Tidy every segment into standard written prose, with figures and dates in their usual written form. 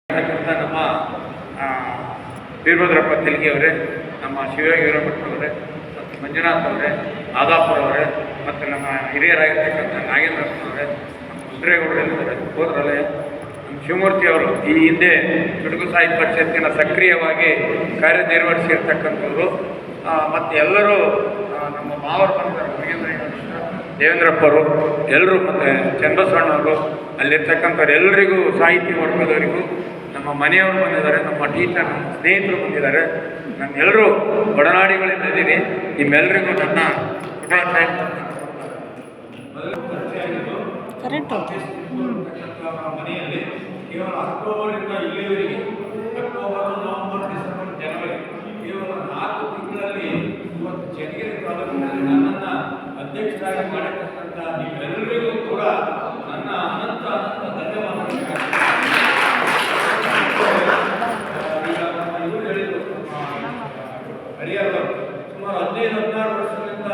ನಮ್ಮ ವೀರಭದ್ರಪ್ಪ ತೆಲಗಿ ಅವರೇ, ನಮ್ಮ ಶಿವಯೋಗಿ ವೀರಭಟ್ರವರೇ, ಮತ್ತು ಮಂಜುನಾಥ್ ಅವರೇ, ಆದಾಪುರ ಅವರೇ, ಮತ್ತು ನಮ್ಮ ಹಿರಿಯರಾಗಿರ್ತಕ್ಕಂಥ ನಾಗೇಂದ್ರಪ್ಪನವರೇ, ನಮ್ಮ ಕುದುರೆಗೌಡರಿದ್ದಾರೆ, ಹೋದ್ರಲ್ಲೇ ನಮ್ಮ ಶಿವಮೂರ್ತಿ ಅವರು ಈ ಹಿಂದೆ ಚುಟುಕು ಸಾಹಿತ್ಯ ಪರಿಷತ್ತಿನ ಸಕ್ರಿಯವಾಗಿ ಕಾರ್ಯನಿರ್ವಹಿಸಿರ್ತಕ್ಕಂಥವ್ರು. ಮತ್ತು ಎಲ್ಲರೂ ನಮ್ಮ ಮಾವರು ಬಂದರು, ದೇವೇಂದ್ರಪ್ಪರು ಎಲ್ಲರೂ, ಮತ್ತು ಚನ್ನಬಸವಣ್ಣವರು, ಅಲ್ಲಿರ್ತಕ್ಕಂಥವ್ರು ಎಲ್ಲರಿಗೂ, ಸಾಹಿತ್ಯ ವರ್ಗದವರಿಗೂ, ನಮ್ಮ ಮನೆಯವರು ಬಂದಿದ್ದಾರೆ, ನಮ್ಮ ಟೀಚರ್ ಸ್ನೇಹಿತರು ಬಂದಿದ್ದಾರೆ, ನಮ್ಮೆಲ್ಲರೂ ಒಡನಾಡಿಗಳಿದ್ದೀರಿ. ನಿಮ್ಮೆಲ್ಲರಿಗೂ ನನ್ನ ಶುಭಾಶಯ. ಮನೆಯಲ್ಲಿ ಕೇವಲ ಅಕ್ಟೋಬರಿಂದ ಇಲ್ಲಿವರೆಗೆ, ಅಕ್ಟೋಬರ್, ನವೆಂಬರ್, ಡಿಸೆಂಬರ್, ಜನವರಿ, ಕೇವಲ 4 ತಿಂಗಳಲ್ಲಿ ಇವತ್ತು ಚನ್ನಗಿರಿ ತಾಲೂಕಿನಲ್ಲಿ ನನ್ನನ್ನು ಅಧ್ಯಕ್ಷರಾಗಿ ಮಾಡಿರ್ತಕ್ಕಂಥ ನೀವೆಲ್ಲರಿಗೂ ಕೂಡ ನನ್ನ ಅನಂತ ಧನ್ಯವಾದಗಳು. ಈಗ ನಮ್ಮ ಇವರು ಹೇಳಿದರು, ಹರಿಯವರು ಸುಮಾರು 15-16 ವರ್ಷಗಳಿಂದ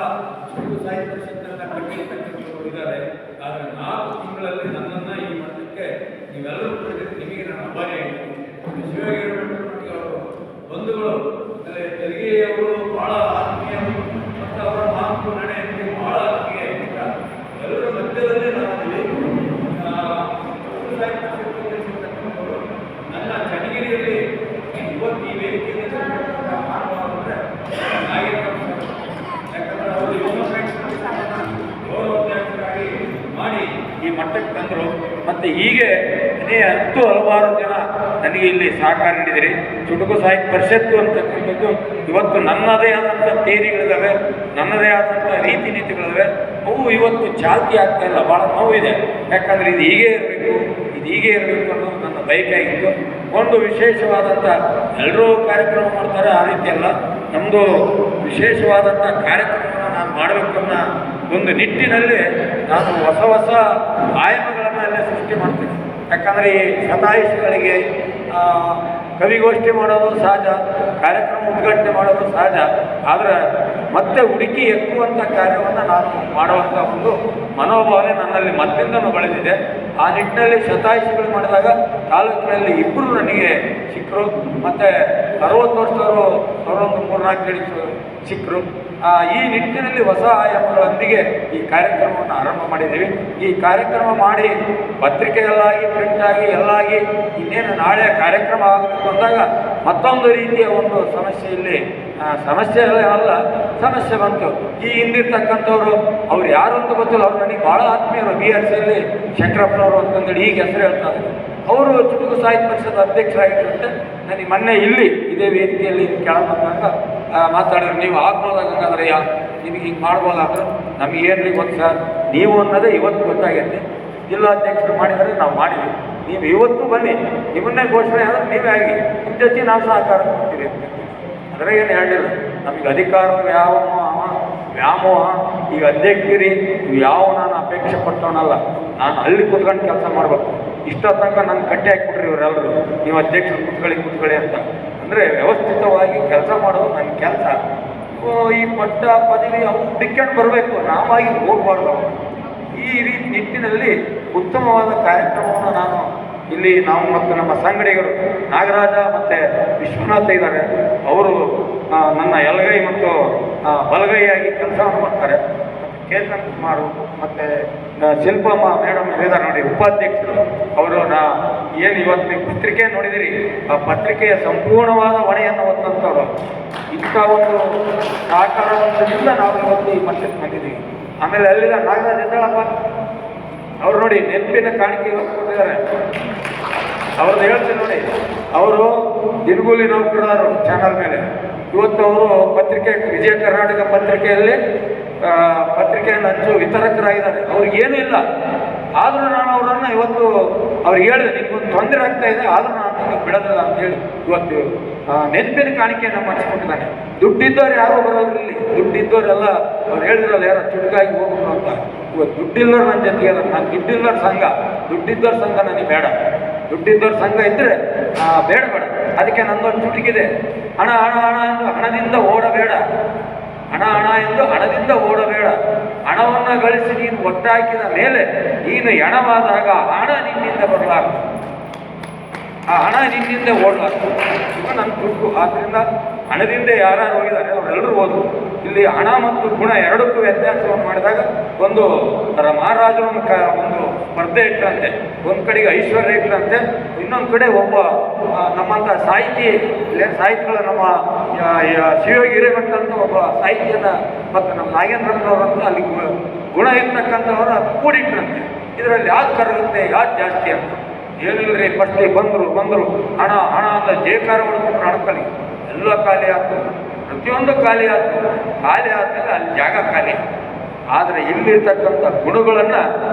ಚುಟುಕು ಸಾಹಿತ್ಯ ಪರಿಷತ್ತನ್ನು ಕಟ್ಟಿರ್ತಕ್ಕಂಥವರು ಇದ್ದಾರೆ. ಆದರೆ 4 ತಿಂಗಳಲ್ಲಿ ನನ್ನನ್ನು ಈ ಮಟ್ಟಕ್ಕೆ ನೀವೆಲ್ಲರೂ ಕೊಟ್ಟಿದ್ದೀರಿ. ನಿಮಗೆ ನಾನು ಅಭಾರಿಯಾಗಿದ್ದೀನಿ. ಶಿವಯೋಗಿ ಅವರು ಬಂಧುಗಳು, ತೆಲಗಿಯವರು ಭಾಳ ಆತ್ಮೀಯರು, ಮತ್ತು ಅವರ ಮಾತು ನಡೆಯಲ್ಲಿ ಭಾಳ ಆತ್ಮೀಯ. ಎಲ್ಲರ ಮಧ್ಯದಲ್ಲಿ ನಾನಿಲ್ಲಿ ನನ್ನ ಚನ್ನಗಿರಿಯಲ್ಲಿ ಇವತ್ತು ಈ ವೇದಿಕೆಯಲ್ಲಿ ಮಾಡಬಾರ್ದಂದ್ರೆ ಯಾಕಂದರೆ ಅವರು ಗೌರವಾಧ್ಯಕ್ಷರಾಗಿ ಮಾಡಿ ಈ ಮಟ್ಟಕ್ಕೆ ತಂದರು. ಮತ್ತು ಹೀಗೆ ಹಲವಾರು ಜನ ನನಗೆ ಇಲ್ಲಿ ಸಹಕಾರ ನೀಡಿದಿರಿ. ಚುಟುಕು ಸಾಹಿತ್ಯ ಪರಿಷತ್ತು ಅಂತಕ್ಕಂಥದ್ದು ಇವತ್ತು ನನ್ನದೇ ಆದಂಥ ಥಿಯರಿಗಳಿದ್ದಾವೆ, ನನ್ನದೇ ಆದಂಥ ರೀತಿ ನೀತಿಗಳಿವೆ. ಅವು ಇವತ್ತು ಚಾಲ್ತಿ ಆಗ್ತಾ ಇಲ್ಲ, ಭಾಳ ನೋವಿದೆ. ಯಾಕಂದರೆ ಇದು ಹೀಗೆ ಇರಬೇಕು ಅನ್ನೋದು ನನ್ನ ಬಯಕೆ ಆಗಿತ್ತು. ಒಂದು ವಿಶೇಷವಾದಂಥ ಎಲ್ಲರೂ ಕಾರ್ಯಕ್ರಮ ಮಾಡ್ತಾರೆ, ಆ ರೀತಿ ಅಲ್ಲ, ನಮ್ಮದು ವಿಶೇಷವಾದಂಥ ಕಾರ್ಯಕ್ರಮವನ್ನು ನಾನು ಮಾಡಬೇಕು ಅನ್ನೋ ಒಂದು ನಿಟ್ಟಿನಲ್ಲಿ ನಾನು ಹೊಸ ಆಯಾಮಗಳನ್ನೆಲ್ಲ ಸೃಷ್ಟಿ ಮಾಡ್ತೀನಿ. ಯಾಕಂದರೆ ಈ ಶತಾಯುಷಿಗಳಿಗೆ ಕವಿಗೋಷ್ಠಿ ಮಾಡೋದು ಸಹಜ, ಕಾರ್ಯಕ್ರಮ ಉದ್ಘಾಟನೆ ಮಾಡೋದು ಸಹಜ. ಆದರೆ ಮತ್ತೆ ಹುಡುಕಿ ಎಕ್ಕುವಂಥ ಕಾರ್ಯವನ್ನು ನಾನು ಮಾಡುವಂಥ ಒಂದು ಮನೋಭಾವನೆ ನನ್ನಲ್ಲಿ ಮೊದಲಿಂದನೂ ಬೆಳೆದಿದೆ. ಆ ನಿಟ್ಟಿನಲ್ಲಿ ಶತಾಯುಷಿಗಳು ಮಾಡಿದಾಗ ತಾಲೂಕಿನಲ್ಲಿ ಇಬ್ಬರು ನನಗೆ ಸಿಕ್ಕರು, ಮತ್ತು 60 ವರ್ಷದವರು ಅವರೊಂದು 3-4 ಜನ ಸಿಕ್ಕರು. ಈ ನಿಟ್ಟಿನಲ್ಲಿ ಹೊಸ ಆಯಾಮಗಳೊಂದಿಗೆ ಈ ಕಾರ್ಯಕ್ರಮವನ್ನು ಆರಂಭ ಮಾಡಿದ್ದೀವಿ. ಈ ಕಾರ್ಯಕ್ರಮ ಮಾಡಿ ಪತ್ರಿಕೆಯಲ್ಲಾಗಿ, ಪ್ರಿಂಟಾಗಿ, ಎಲ್ಲಾಗಿ ಇನ್ನೇನು ನಾಳೆ ಕಾರ್ಯಕ್ರಮ ಆಗಬೇಕು ಅಂದಾಗ ಮತ್ತೊಂದು ರೀತಿಯ ಒಂದು ಸಮಸ್ಯೆಯಲ್ಲಿ ಸಮಸ್ಯೆ ಬಂತು. ಈ ಹಿಂದಿರ್ತಕ್ಕಂಥವ್ರು ಅವ್ರು ಯಾರು ಅಂತ ಗೊತ್ತಿಲ್ಲ, ಅವ್ರು ನನಗೆ ಭಾಳ ಆತ್ಮೀಯರು. BRCಯಲ್ಲಿ ಶಂಕರಪ್ಪನವರು ಅಂತಂದೇಳಿ ಈಗ ಹೆಸರು ಹೇಳ್ತಾರೆ. ಅವರು ಚುಟುಕು ಸಾಹಿತ್ಯ ಪರಿಷತ್ ಅಧ್ಯಕ್ಷರಾಗಿದ್ದಂತೆ ನನಗೆ ಮೊನ್ನೆ ಇಲ್ಲಿ ಇದೇ ವೇದಿಕೆಯಲ್ಲಿ ಕೆಳಗೆ ಬಂದಾಗ ಮಾತಾಡಿದ್ರು, ನೀವು ಆಗ್ಬೋದಾಗಂದ್ರೆ ನಿಮಗೆ ಹಿಂಗೆ ಮಾಡ್ಬೋದಾದ್ರೆ ನಮಗೇನ್ರಿ ಗೊತ್ತು ಸರ್, ನೀವು ಅನ್ನೋದೇ ಇವತ್ತು ಗೊತ್ತಾಗೈತೆ. ಜಿಲ್ಲಾಧ್ಯಕ್ಷರು ಮಾಡಿದರೆ ನಾವು ಮಾಡಿದ್ವಿ, ನೀವು ಇವತ್ತು ಬನ್ನಿ, ನಿಮ್ಮನ್ನೇ ಘೋಷಣೆ ಆದರೆ ನೀವೇ ಆಗಿ, ನಿಮ್ಮ ಜೊತೆ ನಾವು ಸಹಕಾರ ಕೊಡ್ತೀವಿ ಅಂತ. ಅದರ ಏನು ಹೇಳಿಲ್ಲ, ನಮಗೆ ಅಧಿಕಾರದ ವ್ಯಾಮೋಹ ಈಗ ಅಧ್ಯಕ್ಷರಿ ಯಾವ ನಾನು ಅಪೇಕ್ಷೆ ಪಟ್ಟವನಲ್ಲ. ನಾನು ಅಲ್ಲಿ ಕೂತ್ಕೊಂಡು ಕೆಲಸ ಮಾಡಬೇಕು. ಇಷ್ಟ ತನಕ ನನ್ನ ಕಟ್ಟಿ ಹಾಕಿಬಿಟ್ರಿ ಇವರೆಲ್ಲರೂ, ನೀವು ಅಧ್ಯಕ್ಷರು ಕೂತ್ಕೊಳ್ಳಿ ಅಂತ. ಅಂದರೆ ವ್ಯವಸ್ಥಿತವಾಗಿ ಕೆಲಸ ಮಾಡೋದು ನನ್ನ ಕೆಲಸ. ಈ ಪಟ್ಟ ಪದವಿ ಅವು ಹುಡುಕೊಂಡು ಬರಬೇಕು, ನಾವಾಗಿ ಹೋಗಬಾರ್ದು. ಈ ರೀತಿ ನಿಟ್ಟಿನಲ್ಲಿ ಉತ್ತಮವಾದ ಕಾರ್ಯಕ್ರಮವನ್ನು ನಾನು ಇಲ್ಲಿ ನಾವು ಮತ್ತು ನಮ್ಮ ಸಂಗಡಿಗರು ನಾಗರಾಜ ಮತ್ತು ವಿಶ್ವನಾಥ ಇದ್ದಾರೆ. ಅವರು ನನ್ನ ಎಲಗೈ ಮತ್ತು ಬಲಗೈಯಾಗಿ ಕೆಲಸವನ್ನು ಮಾಡ್ತಾರೆ. ಕೇತನ್ ಕುಮಾರು ಮತ್ತು ಶಿಲ್ಪಮ್ಮ ಮೇಡಮ್ ಇದ್ದಾರೆ ನೋಡಿ, ಉಪಾಧ್ಯಕ್ಷರು. ಅವರು ಏನು ಇವತ್ತು ನೀವು ಪತ್ರಿಕೆ ನೋಡಿದಿರಿ, ಆ ಪತ್ರಿಕೆಯ ಸಂಪೂರ್ಣವಾದ ಹೊಣೆಯನ್ನು ಹೊತ್ತಂಥವ್ರು. ಇಂಥ ಒಂದು ಸಹಕಾರದಿಂದ ನಾವು ಇವತ್ತು ಈ ಮಟ್ಟಕ್ಕೆ ಬಂದಿದ್ದೀವಿ. ಆಮೇಲೆ ಅಲ್ಲಿಂದ ನಾಗರಾಜ್ ಎದ್ದಾಳಪ್ಪ ಅವ್ರು ನೋಡಿ, ನೆನಪಿನ ಕಾಣಿಕೆ ಕೊಟ್ಟಿದ್ದಾರೆ. ಅವ್ರದ್ದು ಹೇಳ್ತೀನಿ ನೋಡಿ, ಅವರು ದಿನಗೂಲಿ ನೌಕರರು ಚಾನಲ್ ಮೇಲೆ. ಇವತ್ತು ಅವರು ಪತ್ರಿಕೆ, ವಿಜಯ ಕರ್ನಾಟಕ ಪತ್ರಿಕೆಯಲ್ಲಿ ಪತ್ರಿಕೆಯನ್ನು ಹಂಚು ವಿತರಕರಾಗಿದ್ದಾರೆ. ಅವ್ರಿಗೇನೂ ಇಲ್ಲ, ಆದರೂ ನಾನು ಅವರನ್ನು ಇವತ್ತು ಅವ್ರಿಗೆ ಹೇಳಿದೆ, ನಿಮಗೊಂದು ತೊಂದರೆ ಆಗ್ತಾ ಇದೆ, ಆದರೂ ನಾನು ನಿಮಗೆ ಬಿಡೋದಿಲ್ಲ ಅಂತೇಳಿ ಇವತ್ತು ನೆನಪಿನ ಕಾಣಿಕೆಯನ್ನು ಮಾಡಿಸ್ಕೊಂಡಿದ್ದಾನೆ. ದುಡ್ಡಿದ್ದವ್ರು ಯಾರೂ ಬರೋಲ್ಲ ಇಲ್ಲಿ, ದುಡ್ಡಿದ್ದವರೆಲ್ಲ ಅವ್ರು ಹೇಳಿದ್ರಲ್ಲ ಯಾರೋ ಚುಡುಕಾಗಿ ಹೋಗ್ಬೇಕು ಅಂತ. ಇವತ್ತು ದುಡ್ಡಿಲ್ಲವ್ರು ನನ್ನ ಜೊತೆಗೆ ಅದ. ನಾನು ದುಡ್ಡಿಲ್ಲವ್ರ ಸಂಘ ನನಗೆ ಬೇಡ. ದುಡ್ಡಿದ್ದವ್ರ ಸಂಘ ಇದ್ದರೆ ಬೇಡ. ಅದಕ್ಕೆ ನನ್ನೊಂದು ಚುಟುಕಿದೆ, ಹಣ ಎಂದು ಹಣದಿಂದ ಓಡಬೇಡ, ಹಣ ಎಂದು ಹಣದಿಂದ ಓಡಬೇಡ. ಹಣವನ್ನು ಗಳಿಸಿ ನೀನು ಒಟ್ಟಾಕಿದ ಮೇಲೆ ನೀನು ಹೆಣವಾದಾಗ ಹಣ ನಿನ್ನಿಂದ ಬರಲಾರದು. ಆ ಹಣ ನಿನ್ನಿಂದ ಓಡಲಾಗ್ತದೆ. ಈಗ ನನ್ನ ದುಡ್ಡು. ಆದ್ದರಿಂದ ಹಣದಿಂದ ಯಾರ್ಯಾರು ಹೋಗಿದ್ದಾರೆ ಅವರೆಲ್ಲರೂ ಹೋದ್ರು. ಇಲ್ಲಿ ಹಣ ಮತ್ತು ಗುಣ ಎರಡಕ್ಕೂ ವ್ಯತ್ಯಾಸವನ್ನು ಮಾಡಿದಾಗ ಒಂದು ಮಹಾರಾಜರು ಒಂದು ಸ್ಪರ್ಧೆ ಇಟ್ಟಂತೆ, ಒಂದು ಕಡೆಗೆ ಐಶ್ವರ್ಯ ಇಟ್ಟಂತೆ, ಇನ್ನೊಂದು ಕಡೆ ಒಬ್ಬ ನಮ್ಮಂಥ ಸಾಹಿತಿಗಳು ನಮ್ಮ ಶಿವಯೋಗಿ ಹಿರೇಮಠ ಅಂತ ಒಬ್ಬ ಸಾಹಿತ್ಯನ ಮತ್ತು ನಮ್ಮ ನಾಗೇಂದ್ರಪ್ಪನವರಂತ ಅಲ್ಲಿ ಗುಣ ಇರ್ತಕ್ಕಂಥವ್ರ ಕೂಡಿಟ್ರಂತೆ. ಇದರಲ್ಲಿ ಯಾವ್ದು ಕರಗುತ್ತೆ, ಯಾವ್ದು ಜಾಸ್ತಿ ಅಂತ ಏನಿಲ್ಲರಿ. ಫಸ್ಟಿಗೆ ಬಂದರು ಹಣ ಅಂತ ಜೇಕಾರ ಹೊಡ್ಕೊಂಡ್ರು. ಹಣಕಲಿ ಎಲ್ಲ ಖಾಲಿ ಆಯ್ತು, ಪ್ರತಿಯೊಂದು ಖಾಲಿ ಆಯ್ತು. ಖಾಲಿ ಆದಮೇಲೆ ಅಲ್ಲಿ ಜಾಗ ಖಾಲಿ. ಆದರೆ ಇಲ್ಲಿರ್ತಕ್ಕಂಥ ಗುಣಗಳನ್ನು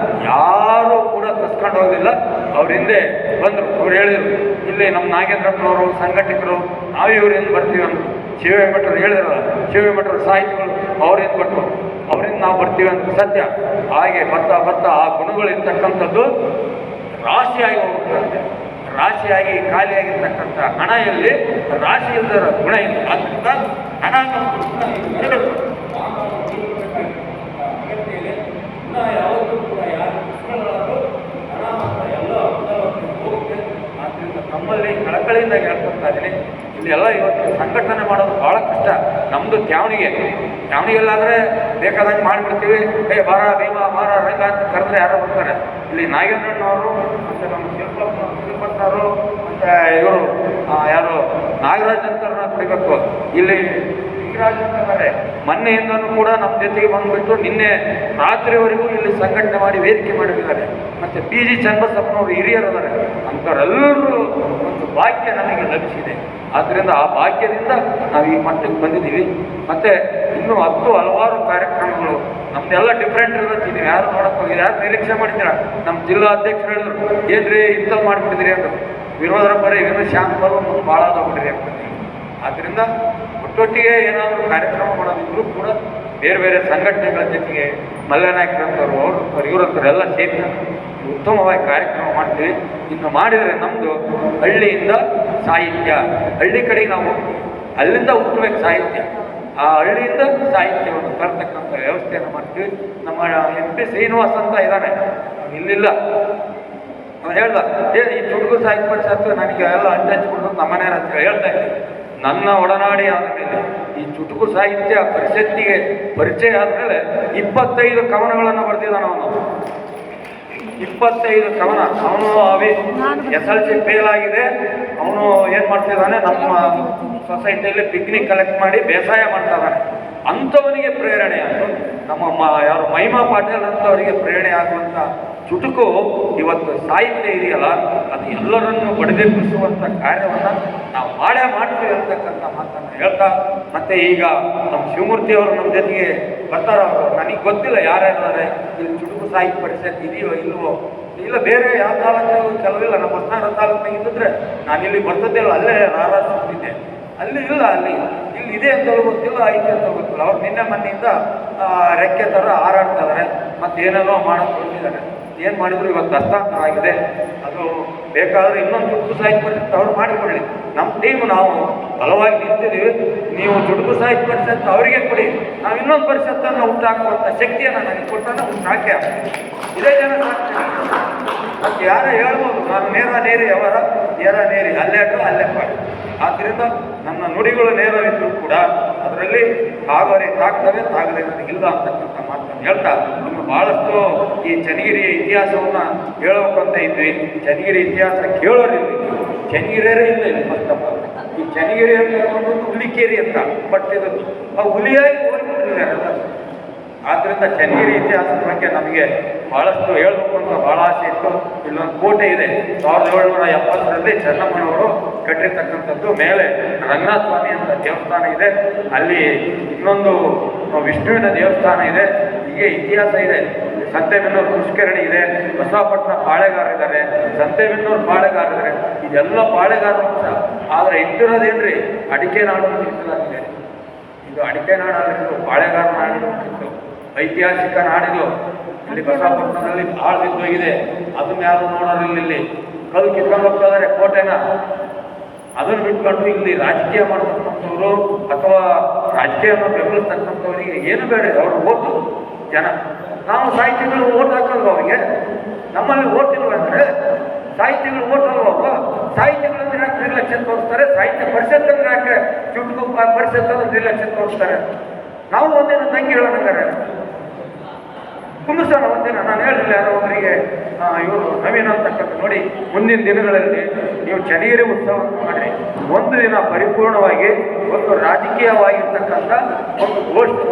ಯಾರೂ ಕೂಡ ಕಸ್ಕೊಂಡು ಹೋಗಲಿಲ್ಲ. ಅವ್ರ ಹಿಂದೆ ಬಂದರು. ಅವ್ರು ಹೇಳಿದರು, ಇಲ್ಲಿ ನಮ್ಮ ನಾಗೇಂದ್ರಪ್ಪನವರು ಸಂಘಟಕರು, ನಾವು ಇವ್ರಿಂದ ಬರ್ತೀವಿ ಅಂತ. ಶಿವಭಟ್ರು ಹೇಳಿದ್ರಲ್ಲ, ಶಿವಭಟ್ರು ಸಾಹಿತಿಗಳು ಅವ್ರಿಂದ ಕೊಟ್ಟರು, ಅವರಿಂದ ನಾವು ಬರ್ತೀವಿ ಅಂತ ಸತ್ಯ. ಹಾಗೆ ಬರ್ತಾ ಆ ಗುಣಗಳಿರ್ತಕ್ಕಂಥದ್ದು ರಾಶಿಯಾಗಿ ಹೋಗ್ತದೆ. ರಾಶಿಯಾಗಿ ಖಾಲಿಯಾಗಿರ್ತಕ್ಕಂಥ ಹಣ ಎಲ್ಲಿ, ರಾಶಿ ಇಲ್ಲದ ಗುಣ ಇಲ್ಲ. ಆದ್ದರಿಂದ ಹಣ ಯಾವತ್ತೂ ಕೂಡ ಯಾರು ಹಣ ಮಾತ್ರ ಎಲ್ಲ ಹೋಗುತ್ತೆ. ಆದ್ದರಿಂದ ನಮ್ಮಲ್ಲಿ ಕಳಕಳಿಯಿಂದ ಹೇಳ್ಕೊಳ್ತಾ ಇದ್ದೀನಿ. ಇಲ್ಲೆಲ್ಲ ಇವತ್ತು ಸಂಘಟನೆ ಮಾಡೋದು ಭಾಳ ಕಷ್ಟ. ನಮ್ಮದು ತ್ಯಾವಣಿಗೆಲ್ಲಾದರೆ ಬೇಕಾದಂಗೆ ಮಾಡಿಬಿಡ್ತೀವಿ. ಬಾರ ಭೀಮ ಮಾರ ರಂಗ ಅಂತ ಕರೆದ್ರೆ ಯಾರೋ ಬರ್ತಾರೆ. ಇಲ್ಲಿ ನಾಗೇಂದ್ರಣ್ಣವರು ಮತ್ತು ನಮ್ಮ ಶಿಲ್ಪಣ್ಣವರು ಮತ್ತು ಇವರು ಯಾರು ನಾಗರಾಜ್ ಅಂತವ್ರನ್ನ ಕುಡಿಬೇಕು. ಇಲ್ಲಿ ಲಿಂಗರಾಜ್ ಅಂತಾರೆ, ಮೊನ್ನೆಯಿಂದನೂ ಕೂಡ ನಮ್ಮ ಜೊತೆಗೆ ಬಂದುಬಿಟ್ಟು ನಿನ್ನೆ ರಾತ್ರಿವರೆಗೂ ಇಲ್ಲಿ ಸಂಘಟನೆ ಮಾಡಿ ವೇದಿಕೆ ಮಾಡಿದ್ದಾರೆ. ಮತ್ತು PG ಚನ್ನಬಸಪ್ಪನವರು ಹಿರಿಯರಿದ್ದಾರೆ. ಅಂಥವರೆಲ್ಲರೂ ಒಂದು ಭಾಗ್ಯ ನಮಗೆ ಲಭಿಸಿದೆ. ಆದ್ದರಿಂದ ಆ ಭಾಗ್ಯದಿಂದ ನಾವು ಈ ಮಟ್ಟಕ್ಕೆ ಬಂದಿದ್ದೀವಿ. ಮತ್ತು ಇನ್ನೂ ಹಲವಾರು ಕಾರ್ಯಕ್ರಮಗಳು ನಮ್ಮದೆಲ್ಲ ಡಿಫ್ರೆಂಟ್ ಇರುತ್ತೆ. ನೀವು ಯಾರು ನೋಡಕ್ಕೆ ಹೋಗಿ ಯಾರು ನಿರೀಕ್ಷೆ ಮಾಡಿದ್ದೀರ? ನಮ್ಮ ಜಿಲ್ಲಾ ಅಧ್ಯಕ್ಷರು ಹೇಳಿದ್ರು, ಏನ್ರಿ ಇಂಥದ್ದು ಮಾಡಿಬಿಟ್ಟಿದ್ದೀರಿ ಅಂದರು. ವಿರೋಧರ ಬರೀ ಇನ್ನೂ ಶ್ಯಾಮ್ಪಲ್ ಭಾಳ ಆಗೋಗ್ಬಿಡ್ರಿ ಅಂತ. ಆದ್ದರಿಂದ ಒಟ್ಟೊಟ್ಟಿಗೆ ಏನಾದರೂ ಕಾರ್ಯಕ್ರಮ ಮಾಡೋದಿದ್ರು ಕೂಡ ಬೇರೆ ಬೇರೆ ಸಂಘಟನೆಗಳ ಜೊತೆಗೆ ಮಲ್ಲನಾಯಕರಂಥವ್ರು ಅವರು ಇವರಂಥವ್ರೆಲ್ಲ ಸೇರಿ ಉತ್ತಮವಾಗಿ ಕಾರ್ಯಕ್ರಮ ಮಾಡ್ತೀವಿ. ಇನ್ನು ಮಾಡಿದರೆ ನಮ್ಮದು ಹಳ್ಳಿಯಿಂದ ಸಾಹಿತ್ಯ, ಹಳ್ಳಿ ಕಡೆಗೆ ನಾವು ಹೋಗ್ತೀವಿ, ಅಲ್ಲಿಂದ ಹುಟ್ಟಬೇಕು ಸಾಹಿತ್ಯ. ಆ ಹಳ್ಳಿಯಿಂದ ಸಾಹಿತ್ಯವನ್ನು ತರ್ತಕ್ಕಂಥ ವ್ಯವಸ್ಥೆಯನ್ನು ಮಾಡ್ತೀವಿ. ನಮ್ಮ MP ಶ್ರೀನಿವಾಸ್ ಅಂತ ಇದ್ದಾನೆ, ಇಲ್ಲಿಲ್ಲ. ಅವ್ನು ಹೇಳ್ದ, ಈ ಚುಟುಕು ಸಾಹಿತ್ಯ ಪರಿಷತ್ತು ನನಗೆ ಎಲ್ಲ ಹಂಚಿಕೊಡು ನಮ್ಮ ಮನೆಯವ್ರ ಹತ್ರ ಹೇಳ್ತಾ ಇದ್ದೀನಿ. ನನ್ನ ಒಡನಾಡಿ ಆದಮೇಲೆ ಈ ಚುಟುಕು ಸಾಹಿತ್ಯ ಪರಿಷತ್ತಿಗೆ ಪರಿಚಯ ಆದಮೇಲೆ 25 ಕವನಗಳನ್ನು ಬರೆದಿದ್ದಾನೆ ಅವನು. 25 ಕವನ. ಅವನು SLC ಫೇಲ್ ಆಗಿದೆ. ಅವನು ಏನು ಮಾಡ್ತಿದ್ದಾನೆ, ನಮ್ಮ ಸೊಸೈಟಿಯಲ್ಲಿ ಪಿಕ್ನಿಕ್ ಕಲೆಕ್ಟ್ ಮಾಡಿ ಬೇಸಾಯ ಮಾಡ್ತಾ ಇದ್ದಾನೆ. ಅಂಥವನಿಗೆ ಪ್ರೇರಣೆ ಆಯಿತು. ನಮ್ಮ ಯಾರು ಮಹಿಮಾ ಪಾಟೀಲ್ ಅಂತವರಿಗೆ ಪ್ರೇರಣೆ ಆಗುವಂಥ ಚುಟುಕು ಇವತ್ತು ಸಾಹಿತ್ಯ ಇದೆಯಲ್ಲ, ಅದು ಎಲ್ಲರನ್ನು ಬಡಿದೆಬ್ಬಿಸುವಂಥ ಕಾರ್ಯವನ್ನು ನಾವು ಮಾಡ್ತೀವಿ ಅಂತಕ್ಕಂಥ ಮಾತನ್ನು ಹೇಳ್ತಾ, ಮತ್ತು ಈಗ ನಮ್ಮ ಶಿವಮೂರ್ತಿಯವರು ನಮ್ಮ ಜೊತೆಗೆ ಬರ್ತಾರ. ಅವರು ನನಗೆ ಗೊತ್ತಿಲ್ಲ ಯಾರ್ಯಾರಿದ್ದಾರೆ ಇಲ್ಲಿ ಚುಟುಕು ಸಾಹಿತ್ಯ ಪರಿಷತ್ ಇದೆಯೋ ಇಲ್ವೋ, ಇಲ್ಲ ಬೇರೆ ಯಾವ ತಾಲೂಕಿನ ಕೆಲವಿಲ್ಲ. ನಮ್ಮ ಹೊಸನಗರ ತಾಲೂಕಿನಾಗ ಇದ್ದಿದ್ರೆ ನಾನು ಇಲ್ಲಿ ಬರ್ತದ್ದಿಲ್ಲ, ಅಲ್ಲೇ ರಾರಾಜಿದ್ದೆ. ಅಲ್ಲಿ ಇಲ್ಲ, ಇಲ್ಲಿ ಇದೆ ಅಂತ ಗೊತ್ತಿಲ್ಲ, ಐತೆ ಅಂತ ಗೊತ್ತಿಲ್ಲ. ಅವ್ರು ನಿನ್ನೆ ಮೊನ್ನೆಯಿಂದ ರೆಕ್ಕೆ ಥರ ಹಾರಾಡ್ತಾ ಇದ್ದಾರೆ, ಮತ್ತು ಏನೇನೋ ಮಾಡೋಕ್ಕೆ ಹೊರಟಿದ್ದಾರೆ. ಏನು ಮಾಡಿದ್ರು ಇವತ್ತು ಹಸ್ತಾಂತರ ಆಗಿದೆ. ಅದು ಬೇಕಾದರೆ ಇನ್ನೊಂದು ಚುಟುಕು ಸಾಹಿತ್ಯ ಪರಿಷತ್ ಅವ್ರು ಮಾಡಿಕೊಳ್ಳಿ. ನಮ್ಮ ಟೀಮ್ ನಾವು ಬಲವಾಗಿ ನಿಂತಿದ್ದೀವಿ. ನೀವು ಚುಟುಕು ಸಾಹಿತ್ಯ ಪರಿಷತ್ ಅವರಿಗೆ ಕೊಡಿ, ನಾವು ಇನ್ನೊಂದು ಪರಿಷತ್ತನ್ನು ಹುಟ್ಟಾಕುವಂಥ ಶಕ್ತಿಯನ್ನು ನನಗೆ ಕೊಟ್ಟನ್ನು ಹುಟ್ಟಾಕೆ ಇದೇ ಜನ ಸಾಕ್ತೀನಿ. ಮತ್ತು ಯಾರೋ ಹೇಳ್ಬೋದು ನಾನು ನೇರಿ ಅವರ ನೇರಿ ಅಲ್ಲೇ ಮಾಡಿ. ಆದ್ದರಿಂದ ನನ್ನ ನುಡಿಗಳು ನೇರವಿದ್ದರೂ ಕೂಡ ಅದರಲ್ಲಿ ತಾಗರೆ ತಾಗ್ತವೆ, ತಾಗದೆ ನನಗಿಲ್ಲ ಅಂತಕ್ಕಂಥ ಮಾತನ್ನು ಹೇಳ್ತಾ, ಇನ್ನು ಭಾಳಷ್ಟು ಈ ಚನ್ನಗಿರಿಯ ಇತಿಹಾಸವನ್ನು ಹೇಳಬೇಕಂತ ಇದ್ವಿ. ಚನ್ನಗಿರಿ ಇತಿಹಾಸ ಕೇಳೋರಿಲ್ಲ, ಚನ್ನಗಿರಿಯರೇ ಇಲ್ಲ ಇಲ್ಲಿ. ಫಸ್ಟ್ ಆಫ್ ಆಲ್ ಈ ಚನ್ನಗಿರಿ ಅಂತ ಹೇಳ್ಕೊಂಡು ಹುಲಿಕೇರಿ ಅಂತ, ಬಟ್ ಇದು ಹುಲಿಯಾಗಿ ಹೋಗ್ಬಿಟ್ಟಿದ್ದಾರೆ ಎಲ್ಲ. ಆದ್ದರಿಂದ ಚನ್ನಗಿರಿ ಇತಿಹಾಸದ ಬಗ್ಗೆ ನಮಗೆ ಭಾಳಷ್ಟು ಹೇಳಬೇಕು ಅಂತ ಭಾಳ ಆಸೆ ಇತ್ತು. ಇಲ್ಲೊಂದು ಕೋಟೆ ಇದೆ, 1770ರಲ್ಲಿ ಚೆನ್ನಮ್ಮನವರು ಕಟ್ಟಿರ್ತಕ್ಕಂಥದ್ದು. ಮೇಲೆ ರಂಗನಾಥ ಸ್ವಾಮಿ ಅಂತ ದೇವಸ್ಥಾನ ಇದೆ, ಅಲ್ಲಿ ಇನ್ನೊಂದು ವಿಷ್ಣುವಿನ ದೇವಸ್ಥಾನ ಇದೆ. ಹೀಗೆ ಇತಿಹಾಸ ಇದೆ. ಸಂತೆಬೆನ್ನೂರು ಪುಷ್ಕರಣಿ ಇದೆ, ಬಸವಪಟ್ಟಣ ಪಾಳೆಗಾರರಿದ್ದಾರೆ, ಸಂತೆಬೆನ್ನೂರು ಪಾಳೆಗಾರರಿದ್ದಾರೆ. ಇದೆಲ್ಲ ಪಾಳೆಗಾರರು ಅಂತ. ಆದರೆ ಇಟ್ಟಿರೋದೇನ್ರಿ ಅಡಿಕೆ ನಾಡು ಅಂತ ಇಟ್ಟಿದ್ದಾರೆ. ಇದು ಅಡಿಕೆ ನಾಡಲ್ಲಿದ್ದು ಪಾಳೆಗಾರ ನಾಡು ಅಂತಿತ್ತು, ಐತಿಹಾಸಿಕ ನಾಡಿದು. ಇಲ್ಲಿ ಬಸವಪಟ್ಟಣದಲ್ಲಿ ಭಾಳ ಬಿದ್ದೋಗಿದೆ, ಅದನ್ನ ಯಾರು ನೋಡೋರಿಲ್ಲ. ಇಲ್ಲಿ ಕಲ್ಲು ಕಿತ್ಕೊಂಡು ಹೋಗ್ತಾ ಕೋಟೆನ. ಅದನ್ನು ಬಿಟ್ಕೊಂಡು ಇಲ್ಲಿ ರಾಜಕೀಯ ಮಾಡತಕ್ಕಂಥವ್ರು ಅಥವಾ ರಾಜಕೀಯವನ್ನು ಬೆಂಬಲಿಸ್ತಕ್ಕಂಥವರಿಗೆ ಏನು ಬೇಡ, ಅವ್ರು ಓಟು ಜನ. ನಾವು ಸಾಹಿತ್ಯಗಳು ಓಟ್ ಹಾಕಲ್ವ ಅವರಿಗೆ? ನಮ್ಮಲ್ಲಿ ಓಟ್ ಇಲ್ವ ಅಂದರೆ ಸಾಹಿತ್ಯಗಳು ಓಟ್ ಅಲ್ವ? ಸಾಹಿತ್ಯಗಳನ್ನು ಯಾಕೆ ನಿರ್ಲಕ್ಷ್ಯ ತೋರಿಸ್ತಾರೆ? ಸಾಹಿತ್ಯ ಪರಿಷತ್ತನ್ನು ಯಾಕೆ ಚುಟುಕು ಪರಿಷತ್ತನ್ನು ನಿರ್ಲಕ್ಷ್ಯ ತೋರಿಸ್ತಾರೆ? ನಾವು ಒಂದಿನ ತಂಗಿ ಹೇಳೋಣಂಗಾರೆ ಕುಂದಿಸೋಣ ಒಂದಿನ. ನಾನು ಹೇಳಿಲ್ಲ ಯಾರೋ ಒಬ್ಬರಿಗೆ, ಇವರು ನವೀನ ಅಂತಕ್ಕಂಥ ನೋಡಿ, ಮುಂದಿನ ದಿನಗಳಲ್ಲಿ ನೀವು ಚನ್ನಗಿರಿ ಉತ್ಸವವನ್ನು ಮಾಡಿ ಒಂದು ದಿನ ಪರಿಪೂರ್ಣವಾಗಿ ಒಂದು ರಾಜಕೀಯವಾಗಿರ್ತಕ್ಕಂಥ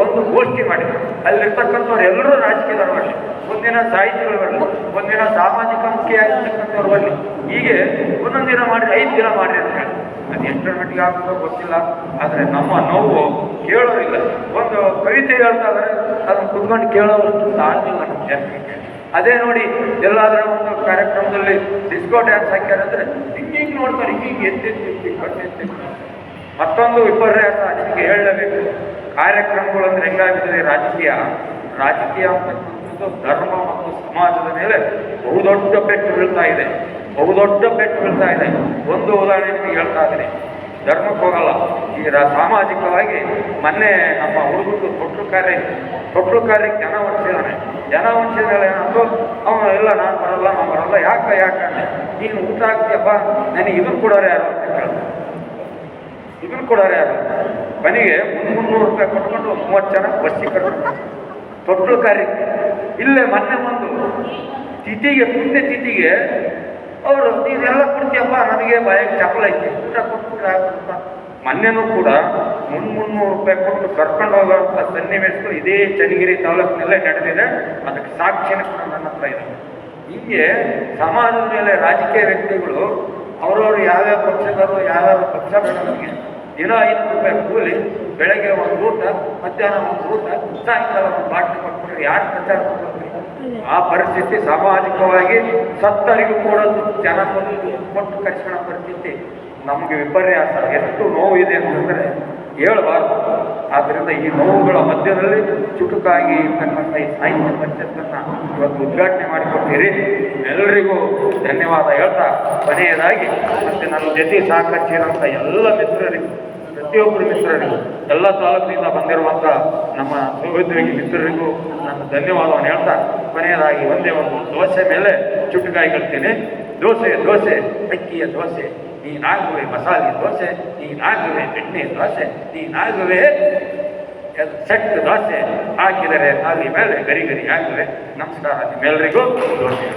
ಒಂದು ಗೋಷ್ಠಿ ಮಾಡಿ ಅಲ್ಲಿರ್ತಕ್ಕಂಥವ್ರು ಎಲ್ಲರೂ ರಾಜಕೀಯದವ್ರು ಬರಲಿ, ಒಂದಿನ ಸಾಹಿತಿಗಳು ಬರಲಿ, ಒಂದಿನ ಸಾಮಾಜಿಕ ಮುಖಿಯಾಗಿರ್ತಕ್ಕಂಥವ್ರು ಬರಲಿ, ಹೀಗೆ ಒಂದೊಂದು ದಿನ ಮಾಡಿರಿ, 5 ದಿನ ಮಾಡಿರಿ ಅಂತ ಹೇಳಿ. ಅದು ಎಷ್ಟರ ಮಟ್ಟಿಗೆ ಆಗ್ತದೋ ಗೊತ್ತಿಲ್ಲ, ಆದರೆ ನಮ್ಮ ನೋವು ಕೇಳೋರಿಲ್ಲ. ಒಂದು ಕವಿತೆ ಹೇಳ್ತಾ ಇದ್ದಾರೆ, ಅದನ್ನು ಕುತ್ಕೊಂಡು ಕೇಳೋವಷ್ಟು ತಾಳ್ಮಿಲ್ಲ ನಮ್ಮ ಜನರಿಗೆ. ಅದೇ ನೋಡಿ ಎಲ್ಲಾದರೂ ಒಂದು ಕಾರ್ಯಕ್ರಮದಲ್ಲಿ ಡಿಸ್ಕೋ ಡ್ಯಾನ್ಸ್ ಹಾಕ್ಯಾರಂದ್ರೆ ಹಿಂಗೆ ನೋಡ್ತಾರೆ, ಹಿಂಗೆ ಎತ್ತೆತ್ತಿ. ಮತ್ತೊಂದು ವಿಪರ್ಯಾಸ ನಿಮಗೆ ಹೇಳಲೇಬೇಕು. ಕಾರ್ಯಕ್ರಮಗಳು ಅಂದ್ರೆ ಹೆಂಗಾಗಿದ್ರೆ ರಾಜಕೀಯ ಅಂತಕ್ಕಂಥದ್ದು ಧರ್ಮ ಮತ್ತು ಸಮಾಜದ ಮೇಲೆ ಬಹುದೊಡ್ಡ ಪೆಟ್ಟು ಬೀಳ್ತಾ ಇದೆ. ಒಂದು ಉದಾಹರಣೆ ನಿಮಗೆ ಹೇಳ್ತಾ ಇದ್ದೀನಿ. ಧರ್ಮಕ್ಕೆ ಹೋಗಲ್ಲ, ಈ ಸಾಮಾಜಿಕವಾಗಿ ಮೊನ್ನೆ ನಮ್ಮ ಹುಡುಗರು ತೊಟ್ಲು ಕಾರ್ಯಕ್ಕೆ ಜನ ಹೊಂಚಿದ ಮೇಲೆ ಏನಾದ್ರು ಅವನು ಎಲ್ಲ ನಾನು ಬರಲ್ಲ ಯಾಕೆ ನೀನು ಊಟ ಆಗ್ತೀಯಪ್ಪ, ನನಗೆ ಇದನ್ನು ಕೊಡೋರು ಯಾರು ಅಂತ ಕೇಳ್ತಾರೆ. ಮನೆಗೆ 300 ರೂಪಾಯಿ ಕೊಟ್ಕೊಂಡು 30 ಜನ ಬಸ್ಸಿಗೆ ಕರ್ಕೊಂಡು ತೊಟ್ಲು ಕಾರ್ಯಕ್ಕೆ. ಇಲ್ಲೇ ಮೊನ್ನೆ ಒಂದು ಪುಣ್ಯ ತಿಥಿಗೆ ಅವರು ನೀವೆಲ್ಲ ಕೊಡ್ತೀಯಪ್ಪ, ನನಗೆ ಬಾಯಿಗೆ ಚಪ್ಪಲ ಐತಿ, ಊಟ ಕೊಟ್ಬಿಟ್ರೆ ಆಗುತ್ತ. ಮೊನ್ನೆನೂ ಕೂಡ 300 ರೂಪಾಯಿ ಕೊಟ್ಟು ಕರ್ಕೊಂಡು ಹೋಗುವಂಥ ಸನ್ನಿವೇಶಗಳು ಇದೇ ಚನ್ನಗಿರಿ ತಾಲೂಕಿನಲ್ಲೇ ನಡೆದಿದೆ. ಅದಕ್ಕೆ ಸಾಕ್ಷಿನ ಕೂಡ ನನ್ನ ಹತ್ರ ಇದೆ. ಹೀಗೆ ಸಮಾಜದ ಮೇಲೆ ರಾಜಕೀಯ ವ್ಯಕ್ತಿಗಳು ಅವರವರು ಯಾವ್ಯಾವ ಪಕ್ಷದವರು ಯಾವ್ಯಾವ ಪಕ್ಷ ಬೇಡ, ನಮಗೆ ದಿನ 500 ರೂಪಾಯಿ ಕೂಲಿ, ಬೆಳಗ್ಗೆ ಒಂದು ಊಟ, ಮಧ್ಯಾಹ್ನ ಒಂದು ಊಟ, ಸಾಯಂಕಾಲ ಒಂದು ಬಾಟ್ಲಿ ಕೊಟ್ಬಿಟ್ರೆ ಯಾರು ಪ್ರಚಾರ ಕೊಡ್ತೀವಿ? ಆ ಪರಿಸ್ಥಿತಿ ಸಾಮಾಜಿಕವಾಗಿ ಸತ್ತರಿಗೂ ಕೂಡ ಜನ ಕೊಟ್ಟು ಕರ್ಸ್ಕೊಳ್ಳೋ ಪರಿಸ್ಥಿತಿ ನಮಗೆ ವಿಪರ್ಯಾಸ. ಎಷ್ಟು ನೋವು ಇದೆ ಅಂತಂದರೆ ಹೇಳಬಾರ್ದು. ಆದ್ದರಿಂದ ಈ ನೋವುಗಳ ಮಧ್ಯದಲ್ಲಿ ಚುಟುಕಾಗಿ ಇರ್ತಕ್ಕಂಥ ಈ ಸಾಹಿತ್ಯ ಪರಿಷತ್ತನ್ನು ಇವತ್ತು ಉದ್ಘಾಟನೆ ಮಾಡಿಕೊಟ್ಟಿರಿ. ಎಲ್ಲರಿಗೂ ಧನ್ಯವಾದ ಹೇಳ್ತಾ ಕೊನೆಯದಾಗಿ ಮತ್ತು ನನ್ನ ಜೊತೆ ಸಹಕರಿಸಿರೋಂಥ ಎಲ್ಲ ಮಿತ್ರರಿಗೂ, ಪ್ರತಿಯೊಬ್ಬರು ಮಿತ್ರರಿಗೂ, ಎಲ್ಲ ತಾಲೂಕಿನಿಂದ ಬಂದಿರುವಂಥ ನಮ್ಮ ಸಹೋದ್ಯೋಗಿ ಮಿತ್ರರಿಗೂ ನಾನು ಧನ್ಯವಾದವನ್ನು ಹೇಳ್ತಾ ಕೊನೆಯದಾಗಿ ಒಂದೇ ಒಂದು ದೋಸೆ ಮೇಲೆ ಚುಟುಕಾಯಿ ಹೇಳ್ತೀನಿ. ದೋಸೆ ಅಕ್ಕಿಯ ದೋಸೆ, ನೀನಾಗುವೆ ಮಸಾಲೆ ದೋಸೆ, ನೀನಾಗುವೆ ಎಣ್ಣೆ ದೋಸೆ, ನೀನಾಗುವೆ ಸೆಟ್ ದೋಸೆ, ಹಾಕಿದರೆ ಅಲ್ಲಿ ಮೇಲೆ ಗರಿ ಆಗುವೆ. ನಮಸ್ಕಾರ ನಿಮ್ಮೆಲ್ಲರಿಗೂ. ದೋಸೆ.